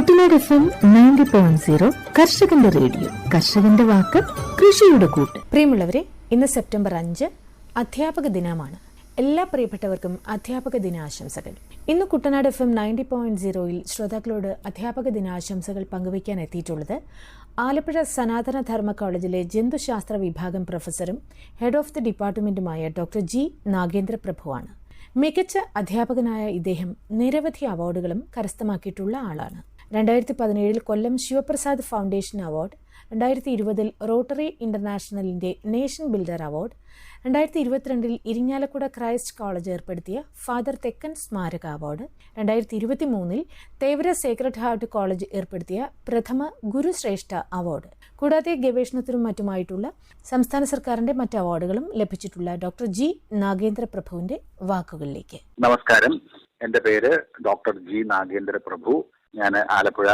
Kuttanad FM 90.0 കർഷകന്റെ radio, കർഷകന്റെ വാക്ക്, കൃഷിയുടെ കൂട്ട്. പ്രിയമുള്ളവരെ, ഇന്ന് സെപ്റ്റംബർ 5 അധ്യാപക ദിനമാണ്. എല്ലാ പ്രിയപ്പെട്ടവർക്കും അധ്യാപക ദിനാശംസകൾ. ഇന്ന് കുട്ടനാട് FM 90.0 ശ്രോതാക്കളോട് അധ്യാപക ദിനാശംസകൾ പങ്കുവയ്ക്കാൻ എത്തിയിട്ടുള്ളത് ആലപ്പുഴ സനാതന ധർമ്മ കോളേജിലെ ജന്തുശാസ്ത്ര വിഭാഗം പ്രൊഫസറും ഹെഡ് ഓഫ് ദി ഡിപ്പാർട്ട്മെന്റുമായ ഡോക്ടർ ജി നാഗേന്ദ്ര പ്രഭുവാണ്. മികച്ച അധ്യാപകനായ ഇദ്ദേഹം നിരവധി അവാർഡുകളും കരസ്ഥമാക്കിയിട്ടുള്ള ആളാണ്. 2017 Kollam Sivaprasad foundation award, 2020 rotary ഇന്റർനാഷണലിന്റെ nation builder award, 2022 Irinjalakuda Christ college ഏർപ്പെടുത്തിയ ഫാദർ തെക്കൻ സ്മാരക award, 2023 Thevara sacred heart college ഏർപ്പെടുത്തിയ പ്രഥമ ഗുരുശ്രേഷ്ഠ അവാർഡ്, കൂടാതെ ഗവേഷണത്തിനും മറ്റുമായിട്ടുള്ള സംസ്ഥാന സർക്കാരിന്റെ മറ്റ് അവാർഡുകളും ലഭിച്ചിട്ടുള്ള ഡോക്ടർ ജി നാഗേന്ദ്ര പ്രഭുവിന്റെ വാക്കുകളിലേക്ക്. നമസ്കാരം. എന്റെ പേര് ഡോക്ടർ ജി നാഗേന്ദ്ര പ്രഭു. ഞാൻ ആലപ്പുഴ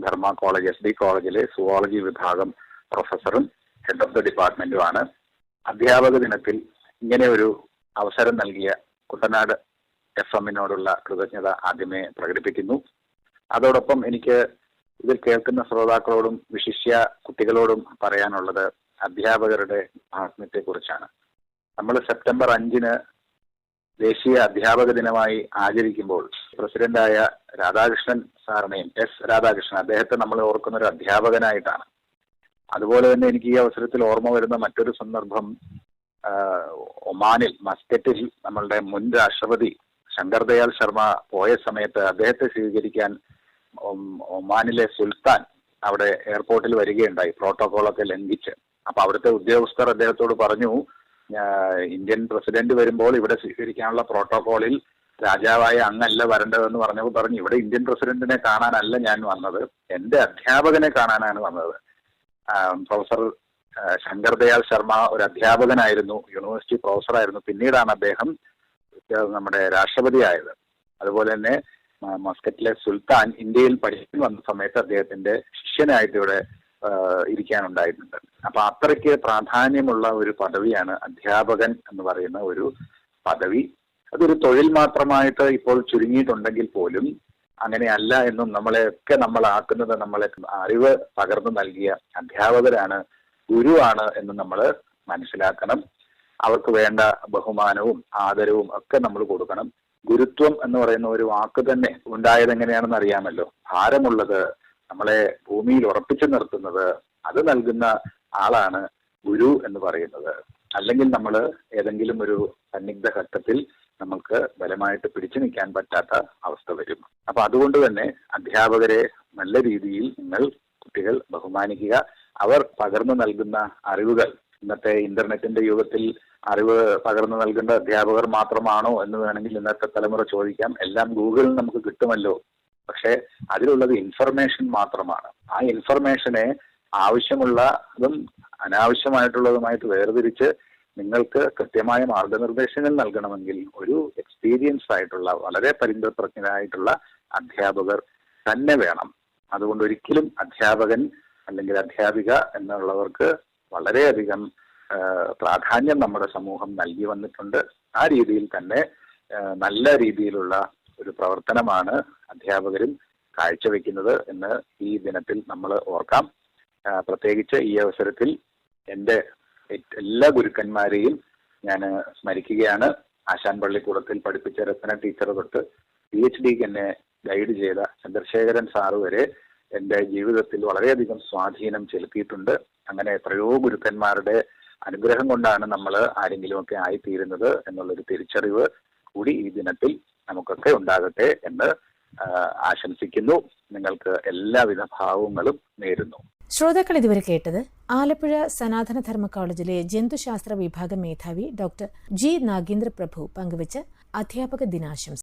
ധർമ്മ കോളേജ് SD കോളേജിലെ സുവോളജി വിഭാഗം പ്രൊഫസറും ഹെഡ് ഓഫ് ദി ഡിപ്പാർട്ട്മെന്റുമാണ്. അധ്യാപക ദിനത്തിൽ ഇങ്ങനെ ഒരു അവസരം നൽകിയ കുട്ടനാട് FM-നോടുള്ള കൃതജ്ഞത ആദ്യമേ പ്രകടിപ്പിക്കുന്നു. അതോടൊപ്പം എനിക്ക് ഇതിൽ കേൾക്കുന്ന ശ്രോതാക്കളോടും വിശിഷ്യ കുട്ടികളോടും പറയാനുള്ളത് അധ്യാപകരുടെ മഹാത്മ്യത്തെ കുറിച്ചാണ്. നമ്മൾ സെപ്റ്റംബർ 5 ദേശീയ അധ്യാപക ദിനമായി ആചരിക്കുമ്പോൾ പ്രസിഡന്റായ രാധാകൃഷ്ണൻ സാറിനെയും രാധാകൃഷ്ണൻ, അദ്ദേഹത്തെ നമ്മൾ ഓർക്കുന്ന ഒരു അധ്യാപകനായിട്ടാണ്. അതുപോലെ തന്നെ എനിക്ക് ഈ അവസരത്തിൽ ഓർമ്മ വരുന്ന മറ്റൊരു സന്ദർഭം, ഒമാനിൽ മസ്കറ്റിൽ നമ്മളുടെ മുൻ രാഷ്ട്രപതി ശങ്കർ ദയാൽ ശർമ്മ പോയ സമയത്ത് അദ്ദേഹത്തെ സ്വീകരിക്കാൻ ഒമാനിലെ സുൽത്താൻ അവിടെ എയർപോർട്ടിൽ വരികയുണ്ടായി, പ്രോട്ടോകോളൊക്കെ ലംഘിച്ച്. അപ്പൊ അവിടുത്തെ ഉദ്യോഗസ്ഥർ അദ്ദേഹത്തോട് പറഞ്ഞു, ഇന്ത്യൻ പ്രസിഡന്റ് വരുമ്പോൾ ഇവിടെ സ്വീകരിക്കാനുള്ള പ്രോട്ടോകോളിൽ രാജാവായ അങ്ങല്ല വരേണ്ടതെന്ന് പറഞ്ഞപ്പോൾ പറഞ്ഞു, ഇവിടെ ഇന്ത്യൻ പ്രസിഡന്റിനെ കാണാനല്ല ഞാൻ വന്നത്, എന്റെ അധ്യാപകനെ കാണാനാണ് വന്നത്. പ്രൊഫസർ ശങ്കർ ദയാൽ ശർമ്മ ഒരു അധ്യാപകനായിരുന്നു, യൂണിവേഴ്സിറ്റി പ്രൊഫസറായിരുന്നു. പിന്നീടാണ് അദ്ദേഹം നമ്മുടെ രാഷ്ട്രപതി ആയത്. അതുപോലെ തന്നെ മസ്കറ്റിലെ സുൽത്താൻ ഇന്ത്യയിൽ പഠിക്കാൻ വന്ന സമയത്ത് അദ്ദേഹത്തിന്റെ ശിഷ്യനായിട്ട് ഇവിടെ ഇരിക്കാനുണ്ടായിട്ടുണ്ട്. അപ്പൊ അത്രയ്ക്ക് പ്രാധാന്യമുള്ള ഒരു പദവിയാണ് അധ്യാപകൻ എന്ന് പറയുന്ന ഒരു പദവി. അതൊരു തൊഴിൽ മാത്രമായിട്ട് ഇപ്പോൾ ചുരുങ്ങിയിട്ടുണ്ടെങ്കിൽ പോലും അങ്ങനെയല്ല എന്നും നമ്മളെയൊക്കെ നമ്മളാക്കുന്നത് നമ്മളെ അറിവ് പകർന്നു നൽകിയ അധ്യാപകരാണ്, ഗുരുവാണ് എന്ന് നമ്മൾ മനസ്സിലാക്കണം. അവർക്ക് വേണ്ട ബഹുമാനവും ആദരവും ഒക്കെ നമ്മൾ കൊടുക്കണം. ഗുരുത്വം എന്ന് പറയുന്ന ഒരു വാക്ക് തന്നെ ഉണ്ടായത് എങ്ങനെയാണെന്ന് അറിയാമല്ലോ. ഭാരമുള്ളത്, നമ്മളെ ഭൂമിയിൽ ഉറപ്പിച്ചു നിർത്തുന്നത്, അത് നൽകുന്ന ആളാണ് ഗുരു എന്ന് പറയുന്നത്. അല്ലെങ്കിൽ നമ്മൾ ഏതെങ്കിലും ഒരു സന്നിഗ്ധ ഘട്ടത്തിൽ നമുക്ക് ബലമായിട്ട് പിടിച്ചു നിൽക്കാൻ പറ്റാത്ത അവസ്ഥ വരും. അപ്പൊ അതുകൊണ്ട് തന്നെ അധ്യാപകരെ നല്ല രീതിയിൽ കുട്ടികൾ ബഹുമാനിക്കുക. അവർ പകർന്നു നൽകുന്ന അറിവുകൾ, ഇന്നത്തെ ഇന്റർനെറ്റിന്റെ യുഗത്തിൽ അറിവ് പകർന്നു നൽകേണ്ട അധ്യാപകർ മാത്രമാണോ എന്ന് വേണമെങ്കിൽ ഇന്നത്തെ തലമുറ ചോദിക്കാം. എല്ലാം ഗൂഗിളിൽ നമുക്ക് കിട്ടുമല്ലോ. പക്ഷെ അതിലുള്ളത് ഇൻഫർമേഷൻ മാത്രമാണ്. ആ ഇൻഫർമേഷനെ ആവശ്യമുള്ളതും അനാവശ്യമായിട്ടുള്ളതുമായിട്ട് വേർതിരിച്ച് നിങ്ങൾക്ക് കൃത്യമായ മാർഗനിർദ്ദേശങ്ങൾ നൽകണമെങ്കിൽ ഒരു എക്സ്പീരിയൻസ് ആയിട്ടുള്ള, വളരെ പരിണിതപ്രജ്ഞരായിട്ടുള്ള അധ്യാപകർ തന്നെ വേണം. അതുകൊണ്ട് ഒരിക്കലും അധ്യാപകൻ അല്ലെങ്കിൽ അധ്യാപിക എന്നുള്ളവർക്ക് വളരെയധികം പ്രാധാന്യം നമ്മുടെ സമൂഹം നൽകി വന്നിട്ടുണ്ട്. ആ രീതിയിൽ തന്നെ നല്ല രീതിയിലുള്ള ഒരു പ്രവർത്തനമാണ് അധ്യാപകരും കാഴ്ചവെക്കുന്നത് എന്ന് ഈ ദിനത്തിൽ നമ്മൾ ഓർക്കാം. പ്രത്യേകിച്ച് ഈ അവസരത്തിൽ എൻ്റെ എല്ലാ ഗുരുക്കന്മാരെയും ഞാൻ സ്മരിക്കുകയാണ്. ആശാൻ പള്ളിക്കൂടത്തിൽ പഠിപ്പിച്ച രത്ന ടീച്ചർ തൊട്ട് PhDക്ക് എന്നെ ഗൈഡ് ചെയ്ത ചന്ദ്രശേഖരൻ സാറ് വരെ എൻ്റെ ജീവിതത്തിൽ വളരെയധികം സ്വാധീനം ചെലുത്തിയിട്ടുണ്ട്. അങ്ങനെ എത്രയോ ഗുരുക്കന്മാരുടെ അനുഗ്രഹം കൊണ്ടാണ് നമ്മൾ ആരെങ്കിലുമൊക്കെ ആയിത്തീരുന്നത് എന്നുള്ളൊരു തിരിച്ചറിവ് കൂടി ഈ ദിനത്തിൽ നമുക്കൊക്കെ ഉണ്ടാകട്ടെ എന്ന് ആശംസിക്കുന്നു. നിങ്ങൾക്ക് എല്ലാവിധ ഭാവങ്ങളും നേരുന്നു. ശ്രോതാക്കൾ ഇതുവരെ കേട്ടത് ആലപ്പുഴ സനാതന ധർമ്മ കോളേജിലെ ജന്തുശാസ്ത്ര വിഭാഗം മേധാവി ഡോക്ടർ ജി നാഗേന്ദ്ര പ്രഭു പങ്കുവച്ച അധ്യാപക ദിനാശംസ.